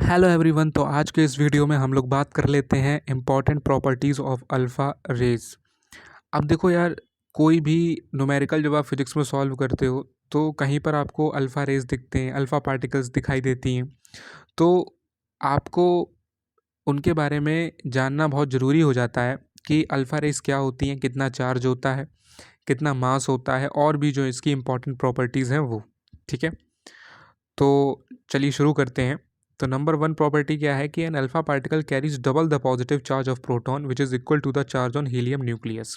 Hello everyone. तो आज के इस वीडियो में हम लोग बात कर लेते हैं important properties of alpha rays. अब देखो यार, कोई भी न्यूमेरिकल जब आप फिजिक्स में सॉल्व करते हो तो कहीं पर आपको अल्फ़ा रेज दिखते हैं, अल्फ़ा पार्टिकल्स दिखाई देती हैं। तो आपको उनके बारे में जानना बहुत ज़रूरी हो जाता है कि अल्फ़ा रेज क्या होती हैं, कितना चार्ज होता है, कितना मास होता है, और भी जो इसकी इम्पॉर्टेंट प्रॉपर्टीज़ हैं वो। ठीक है, तो चलिए शुरू करते हैं। तो नंबर वन प्रॉपर्टी क्या है कि an alpha particle carries double the positive charge of proton which is equal to the charge on helium nucleus.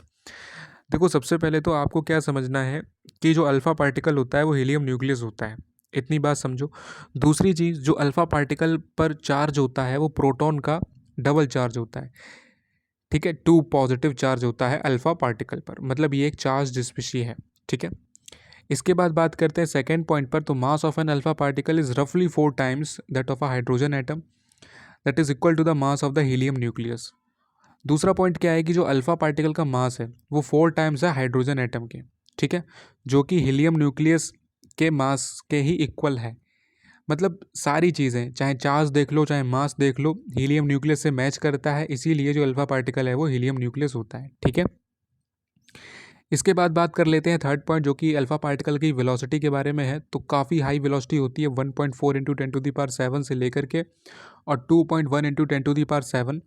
देखो, सबसे पहले तो आपको क्या समझना है कि जो अल्फा पार्टिकल होता है वो हीलियम न्यूक्लियस होता है, इतनी बात समझो। दूसरी चीज़, जो अल्फा पार्टिकल पर चार्ज होता है वो प्रोटॉन का डबल चार्ज होता है। ठीक है, टू पॉजिटिव चार्ज होता है अल्फा पार्टिकल पर, मतलब ये एक चार्ज स्पीशी है। ठीक है, इसके बाद बात करते हैं सेकेंड पॉइंट पर। तो mass of an alpha particle is रफली 4 times that of a hydrogen atom that is equal to the mass of the helium nucleus. दूसरा पॉइंट क्या है कि जो अल्फा पार्टिकल का मास है वो 4 times है हाइड्रोजन एटम के। ठीक है, जो कि हीलियम न्यूक्लियस के मास के ही इक्वल है। मतलब सारी चीज़ें, चाहे चार्ज देख लो चाहे मास देख लो, हीलियम न्यूक्लियस से मैच करता है, इसीलिए जो अल्फा पार्टिकल है वो हीलियम न्यूक्लियस होता है। ठीक है, इसके बाद बात कर लेते हैं थर्ड पॉइंट, जो कि अल्फा पार्टिकल की वेलोसिटी के बारे में है। तो काफ़ी हाई वेलोसिटी होती है, 1.4 इंटू 10⁻⁷ से लेकर के और 2.1 इंटू 10⁻⁷।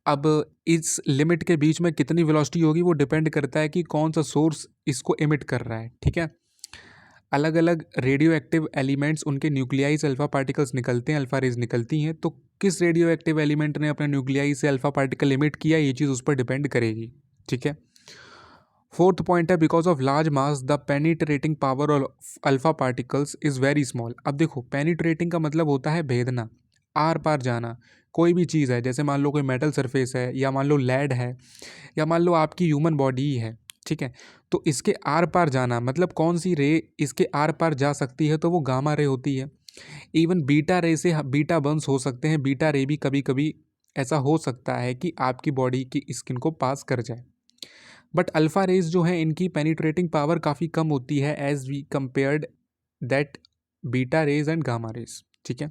अब इस लिमिट के बीच में कितनी वेलोसिटी होगी वो डिपेंड करता है कि कौन सा सोर्स इसको एमिट कर रहा है। ठीक है, अलग अलग रेडियो एक्टिव एलिमेंट्स, उनके न्यूक्लियाई से अल्फा पार्टिकल्स निकलते हैं, अल्फा रेज निकलती हैं। तो किस रेडियो एक्टिव एलिमेंट ने अपने न्यूक्लियाई से अल्फा पार्टिकल एमिट किया, ये चीज़ उस पर डिपेंड करेगी। ठीक है, फोर्थ पॉइंट है because of large mass the penetrating power of alpha particles is very small. अब देखो, पेनिट्रेटिंग का मतलब होता है भेदना, आर पार जाना। कोई भी चीज़ है, जैसे मान लो कोई मेटल सरफेस है, या मान लो लेड है, या मान लो आपकी ह्यूमन बॉडी ही है। ठीक है, तो इसके आर पार जाना मतलब कौन सी रे इसके आर पार जा सकती है, तो वो गामा रे होती है। इवन बीटा रे से बीटा बर्न्स हो सकते हैं, बीटा रे भी कभी कभी ऐसा हो सकता है कि आपकी बॉडी की स्किन को पास कर जाए। बट अल्फ़ा रेज जो है इनकी पेनिट्रेटिंग पावर काफ़ी कम होती है as we compared that beta rays and gamma rays. ठीक है,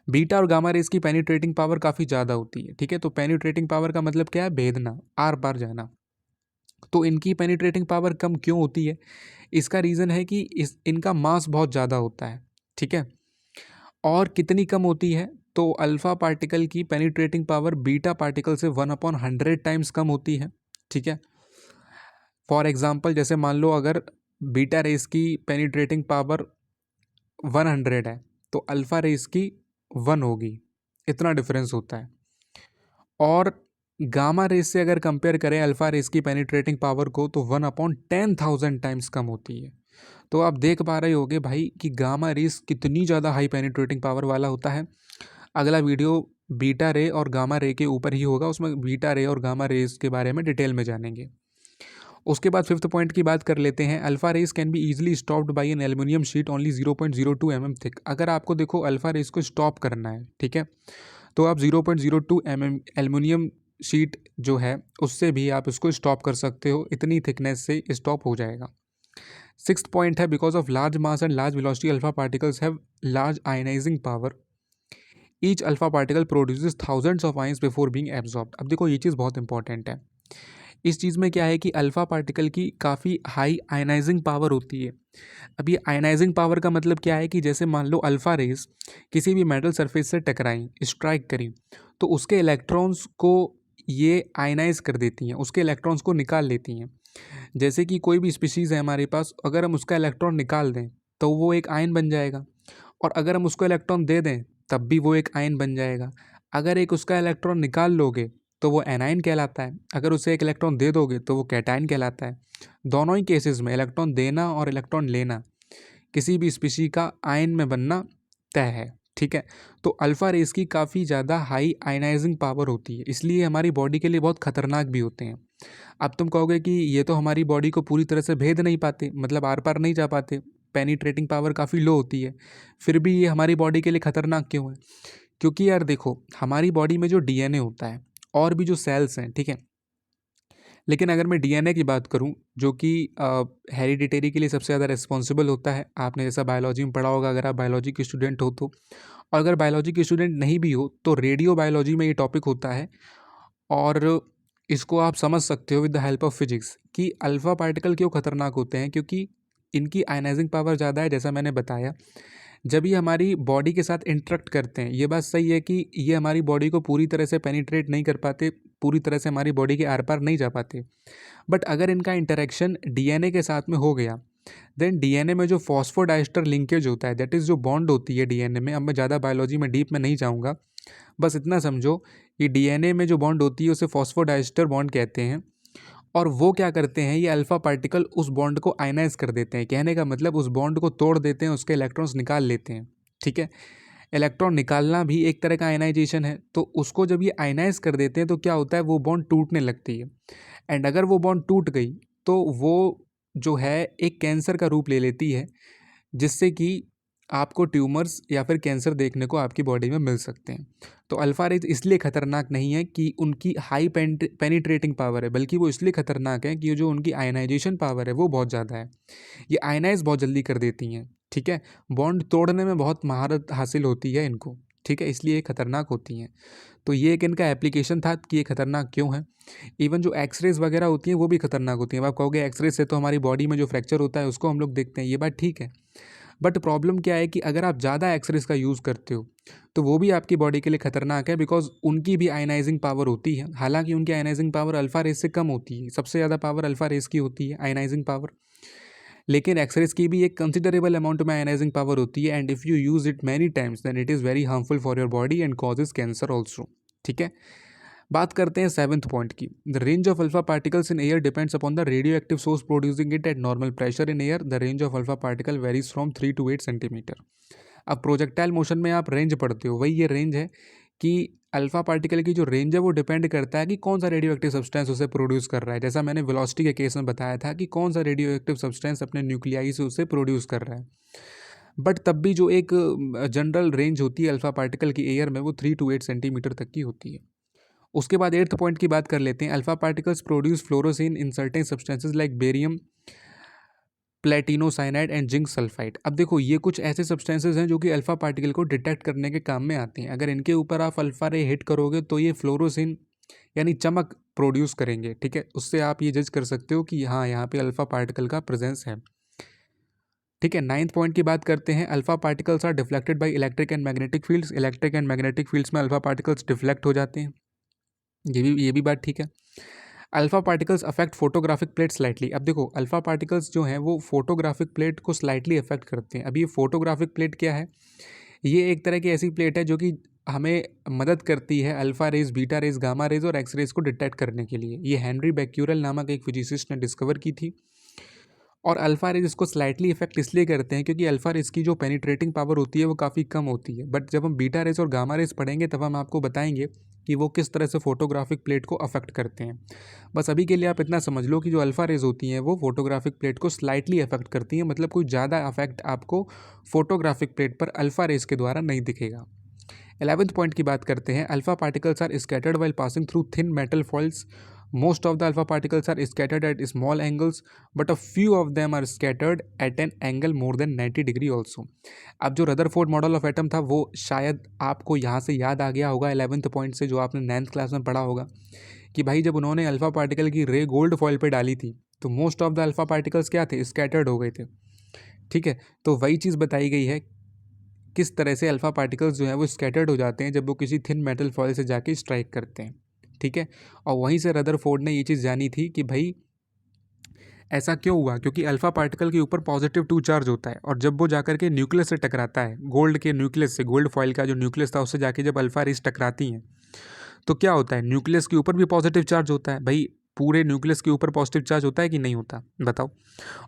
बीटा और गामा रेज की पेनिट्रेटिंग पावर काफ़ी ज़्यादा होती है। ठीक है, तो पेनिट्रेटिंग पावर का मतलब क्या है? भेदना, आर पार जाना। तो इनकी पेनिट्रेटिंग पावर कम क्यों होती है? इसका रीज़न है कि इनका मास बहुत ज़्यादा होता है। ठीक है, और कितनी कम होती है? तो अल्फ़ा पार्टिकल की पेनिट्रेटिंग पावर बीटा पार्टिकल से 1/100 टाइम्स कम होती है। ठीक है, फॉर एग्जाम्पल जैसे मान लो अगर बीटा रेस की पेनिट्रेटिंग पावर 100 है तो अल्फ़ा रेस की 1 होगी, इतना डिफरेंस होता है। और गामा रेस से अगर कंपेयर करें अल्फ़ा रेस की पेनिट्रेटिंग पावर को, तो 1/10,000 टाइम्स कम होती है। तो आप देख पा रहे होगे भाई कि गामा रेस कितनी ज़्यादा हाई पेनिट्रेटिंग पावर वाला होता है। अगला वीडियो बीटा रे और गामा रे के ऊपर ही होगा, उसमें बीटा रे और गामा रेस के बारे में डिटेल में जानेंगे। उसके बाद फिफ्थ पॉइंट की बात कर लेते हैं। Alpha rays can be easily stopped by an aluminium sheet only 0.02 mm thick. अगर आपको देखो अल्फा रेस को स्टॉप करना है, ठीक है, तो आप 0.02 mm एल्युमिनियम शीट जो है उससे भी आप इसको स्टॉप कर सकते हो, इतनी थिकनेस से स्टॉप हो जाएगा। सिक्स्थ पॉइंट है because of large mass and large velocity alpha particles have large ionising power. Each alpha particle produces thousands of ions before being absorbed. अब देखो ये चीज़ बहुत इंपॉर्टेंट है। इस चीज़ में क्या है कि अल्फ़ा पार्टिकल की काफ़ी हाई आयनाइजिंग पावर होती है। अब ये आयनाइजिंग पावर का मतलब क्या है कि जैसे मान लो अल्फ़ा रेज किसी भी मेटल सरफेस से टकराई, स्ट्राइक करी, तो उसके इलेक्ट्रॉन्स को ये आयनाइज कर देती हैं, उसके इलेक्ट्रॉन्स को निकाल लेती हैं। जैसे कि कोई भी स्पीशीज़ है हमारे पास, अगर हम उसका इलेक्ट्रॉन निकाल दें तो वो एक आयन बन जाएगा, और अगर हम उसको इलेक्ट्रॉन दे दें तब भी वो एक आयन बन जाएगा। अगर एक उसका इलेक्ट्रॉन निकाल लोगे तो वो एनायन कहलाता है, अगर उसे एक इलेक्ट्रॉन दे दोगे तो वो कैटायन कहलाता है। दोनों ही केसेस में इलेक्ट्रॉन देना और इलेक्ट्रॉन लेना किसी भी स्पीशी का आयन में बनना तय है। ठीक है, तो अल्फ़ा रेस की काफ़ी ज़्यादा हाई आयनाइजिंग पावर होती है, इसलिए हमारी बॉडी के लिए बहुत खतरनाक भी होते हैं। अब तुम कहोगे कि ये तो हमारी बॉडी को पूरी तरह से भेद नहीं पाते, मतलब आर पार नहीं जा पाते, पेनिट्रेटिंग पावर काफ़ी लो होती है, फिर भी ये हमारी बॉडी के लिए खतरनाक क्यों है? क्योंकि यार देखो, हमारी बॉडी में जो डीएनए होता है और भी जो सेल्स हैं, ठीक है, लेकिन अगर मैं डीएनए की बात करूं जो कि हेरिडिटरी के लिए सबसे ज़्यादा रिस्पॉन्सिबल होता है, आपने जैसा बायोलॉजी में पढ़ा होगा अगर आप बायोलॉजी के स्टूडेंट हो तो, और अगर बायोलॉजी के स्टूडेंट नहीं भी हो तो रेडियो बायोलॉजी में ये टॉपिक होता है, और इसको आप समझ सकते हो with the help of physics कि अल्फ़ा पार्टिकल क्यों खतरनाक होते हैं, क्योंकि इनकी आयनाइजिंग पावर ज़्यादा है। जैसा मैंने बताया, जब ये हमारी बॉडी के साथ इंटरेक्ट करते हैं, ये बात सही है कि ये हमारी बॉडी को पूरी तरह से पेनिट्रेट नहीं कर पाते, पूरी तरह से हमारी बॉडी के आर पार नहीं जा पाते, बट अगर इनका इंटरेक्शन डीएनए के साथ में हो गया, देन डीएनए में जो फॉस्फोडाइस्टर लिंकेज होता है, दैट इज़ जो बॉन्ड होती है डीएनए में, अब मैं ज़्यादा बायोलॉजी में डीप में नहीं जाऊँगा, बस इतना समझो कि डीएनए में जो बॉन्ड होती है उसे फॉस्फोडाइस्टर बॉन्ड कहते हैं। और वो क्या करते हैं, ये अल्फ़ा पार्टिकल उस बॉन्ड को आयनाइज कर देते हैं, कहने का मतलब उस बॉन्ड को तोड़ देते हैं, उसके इलेक्ट्रॉन्स निकाल लेते हैं। ठीक है, इलेक्ट्रॉन निकालना भी एक तरह का आयनाइजेशन है। तो उसको जब ये आयनाइज कर देते हैं तो क्या होता है, वो बॉन्ड टूटने लगती है, एंड अगर वो बॉन्ड टूट गई तो वो जो है एक कैंसर का रूप ले लेती है, जिससे कि आपको ट्यूमर्स या फिर कैंसर देखने को आपकी बॉडी में मिल सकते हैं। तो अल्फ़ा रेज इसलिए ख़तरनाक नहीं है कि उनकी हाई पेनिट्रेटिंग पावर है, बल्कि वो इसलिए ख़तरनाक है कि ये जो उनकी आयनाइजेशन पावर है वो बहुत ज़्यादा है। ये आयनाइज बहुत जल्दी कर देती हैं। ठीक है, बॉन्ड तोड़ने में बहुत महारत हासिल होती है इनको। ठीक है, इसलिए ये खतरनाक होती हैं। तो ये एक इनका एप्लीकेशन था कि ये खतरनाक क्यों है। इवन जो एक्सरेज वगैरह होती हैं वो भी खतरनाक होती हैं। अब आप कहोगे एक्सरेज से तो हमारी बॉडी में जो फ्रैक्चर होता है उसको हम लोग देखते हैं, ये बात ठीक है, बट प्रॉब्लम क्या है कि अगर आप ज़्यादा एक्सरेज का यूज़ करते हो तो वो भी आपकी बॉडी के लिए खतरनाक है, बिकॉज उनकी भी आयनाइजिंग पावर होती है। हालांकि उनकी आयनाइजिंग पावर अल्फा रेज से कम होती है, सबसे ज़्यादा पावर अल्फा रेज की होती है आयनाइजिंग पावर, लेकिन एक्सरेज की भी एक कंसिडरेबल अमाउंट में आयनाइजिंग पावर होती है, and if you use it many times then it is very harmful for your body and causes cancer also. ठीक है, बात करते हैं सेवन्थ पॉइंट की। The range of alpha particles in air depends upon the radioactive source producing it at normal pressure in air. The range of alpha particle varies from 3 to 8 centimetre. अब projectile motion में आप range पढ़ते हो, वही ये range है कि alpha particle की जो रेंज है वो डिपेंड करता है कि कौन सा रेडियो एक्टिव सब्सटेंस उसे प्रोड्यूस कर रहा है। जैसा मैंने वेलोसिटी के केस में बताया था कि कौन सा रेडियो एक्टिव सब्सटेंस अपने न्यूक्लियाई से उसे प्रोड्यूस कर रहा है, बट तब भी जो एक जनरल रेंज होती है अल्फा पार्टिकल की एयर में वो 3 to 8 सेंटीमीटर तक की होती है। उसके बाद एट्थ पॉइंट की बात कर लेते हैं। Alpha particles produce fluorescence in certain substances like barium, platinocyanide and zinc sulphide. अब देखो, ये कुछ ऐसे सब्सटेंसेज हैं जो कि अल्फा पार्टिकल को डिटेक्ट करने के काम में आते हैं। अगर इनके ऊपर आप अल्फा रे हिट करोगे तो ये फ्लोरोसिन यानी चमक प्रोड्यूस करेंगे। ठीक है, उससे आप ये जज कर सकते हो कि हाँ, यहाँ पे अल्फा पार्टिकल का प्रेजेंस है। ठीक है, नाइन्थ पॉइंट की बात करते हैं। Alpha particles are deflected by electric and magnetic fields. Electric and magnetic fields में अल्फा पार्टिकल्स डिफ्लेक्ट हो जाते हैं, ये भी बात ठीक है। Alpha particles affect photographic plate slightly. अब देखो, अल्फा पार्टिकल्स जो हैं वो फोटोग्राफिक प्लेट को स्लाइटली अफेक्ट करते हैं। अब ये फोटोग्राफिक प्लेट क्या है, ये एक तरह की ऐसी प्लेट है जो कि हमें मदद करती है alpha rays, beta rays, gamma rays और एक्स रेज को डिटेक्ट करने के लिए। ये हेनरी बैक्यूरेल नामक एक फिजिसिस्ट ने डिस्कवर की थी। और अल्फा रेज इसको स्लाइटली इफेक्ट इसलिए करते हैं क्योंकि अल्फा रेज की जो पेनिट्रेटिंग पावर होती है वो काफ़ी कम होती है, बट जब हम बीटा रेज और गामा रेज पढ़ेंगे तब हम आपको बताएंगे कि वो किस तरह से फोटोग्राफिक प्लेट को अफेक्ट करते हैं। बस अभी के लिए आप इतना समझ लो कि जो अल्फा रेज होती हैं वो फोटोग्राफिक प्लेट को स्लाइटली अफेक्ट करती हैं, मतलब कोई ज़्यादा अफेक्ट आपको फोटोग्राफिक प्लेट पर अल्फा रेज के द्वारा नहीं दिखेगा। 11th पॉइंट की बात करते हैं। Alpha particles are scattered while passing through thin metal foils. Most of the alpha particles are scattered at small angles, but a few of them are scattered at an angle more than 90 degree also. अब जो Rutherford model of atom था वो शायद आपको यहाँ से याद आ गया होगा 11th पॉइंट से, जो आपने 9th क्लास में पढ़ा होगा कि भाई जब उन्होंने अल्फा पार्टिकल की रे गोल्ड फॉइल पर डाली थी तो most of the alpha particles क्या थे, स्कैटर्ड हो गए थे। ठीक है, तो वही चीज़ बताई गई है किस तरह से अल्फा पार्टिकल्स जो हैं वो स्कैटर्ड हो जाते हैं जब वो किसी थिन मेटल फॉइल से जाके स्ट्राइक करते हैं। ठीक है, और वहीं से रदरफोर्ड ने ये चीज़ जानी थी कि भाई ऐसा क्यों हुआ, क्योंकि अल्फा पार्टिकल के ऊपर पॉजिटिव 2 चार्ज होता है, और जब वो जाकर के न्यूक्लियस से टकराता है, गोल्ड के न्यूक्लियस से, गोल्ड फॉइल का जो न्यूक्लियस था उससे जाके जब अल्फा रेज टकराती हैं तो क्या होता है, न्यूक्लियस के ऊपर भी पॉजिटिव चार्ज होता है। भाई पूरे न्यूक्लियस के ऊपर पॉजिटिव चार्ज होता है कि नहीं होता, बताओ।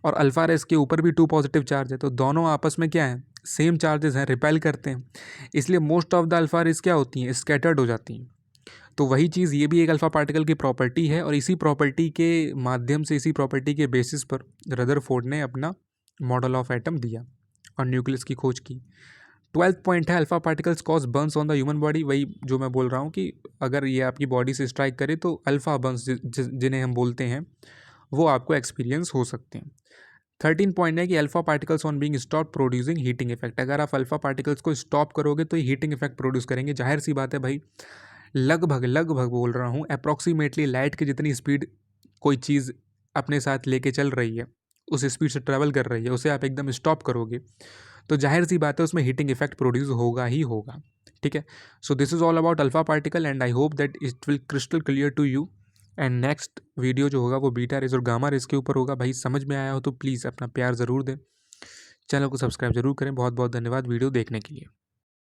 और अल्फा रेस के ऊपर भी 2 पॉजिटिव चार्ज है, तो दोनों आपस में क्या है, सेम चार्जेस हैं, रिपेल करते हैं। इसलिए most of the alpha rays क्या होती हैं, स्कैटर्ड हो जाती हैं। तो वही चीज़ ये भी एक अल्फा पार्टिकल की प्रॉपर्टी है, और इसी प्रॉपर्टी के माध्यम से, इसी प्रॉपर्टी के बेसिस पर रदरफोर्ड ने अपना मॉडल ऑफ एटम दिया और न्यूक्लियस की खोज की। 12th पॉइंट है। Alpha particles cause Burns on the human body. वही जो मैं बोल रहा हूँ कि अगर ये आपकी बॉडी से स्ट्राइक करे तो अल्फा बर्न्स जिन्हें हम बोलते हैं वो आपको एक्सपीरियंस हो सकते हैं। 13 पॉइंट है कि alpha particles on being stop producing heating effect. अगर आप अल्फा पार्टिकल्स को स्टॉप करोगे तो ये हीटिंग इफेक्ट प्रोड्यूस करेंगे। जाहिर सी बात है भाई, लगभग लगभग बोल रहा हूँ, अप्रॉक्सीमेटली लाइट की जितनी स्पीड कोई चीज़ अपने साथ लेके चल रही है, उस स्पीड से ट्रैवल कर रही है, उसे आप एकदम स्टॉप करोगे तो जाहिर सी बात है उसमें हीटिंग इफेक्ट प्रोड्यूस होगा ही होगा। ठीक है, so this is all about alpha particle and I hope that it will crystal clear to you. And next video जो होगा वो बीटा रेज और गामा रेज के ऊपर होगा। भाई समझ में आया हो तो प्लीज़ अपना प्यार ज़रूर दें, चैनल को सब्सक्राइब जरूर करें। बहुत बहुत धन्यवाद वीडियो देखने के लिए।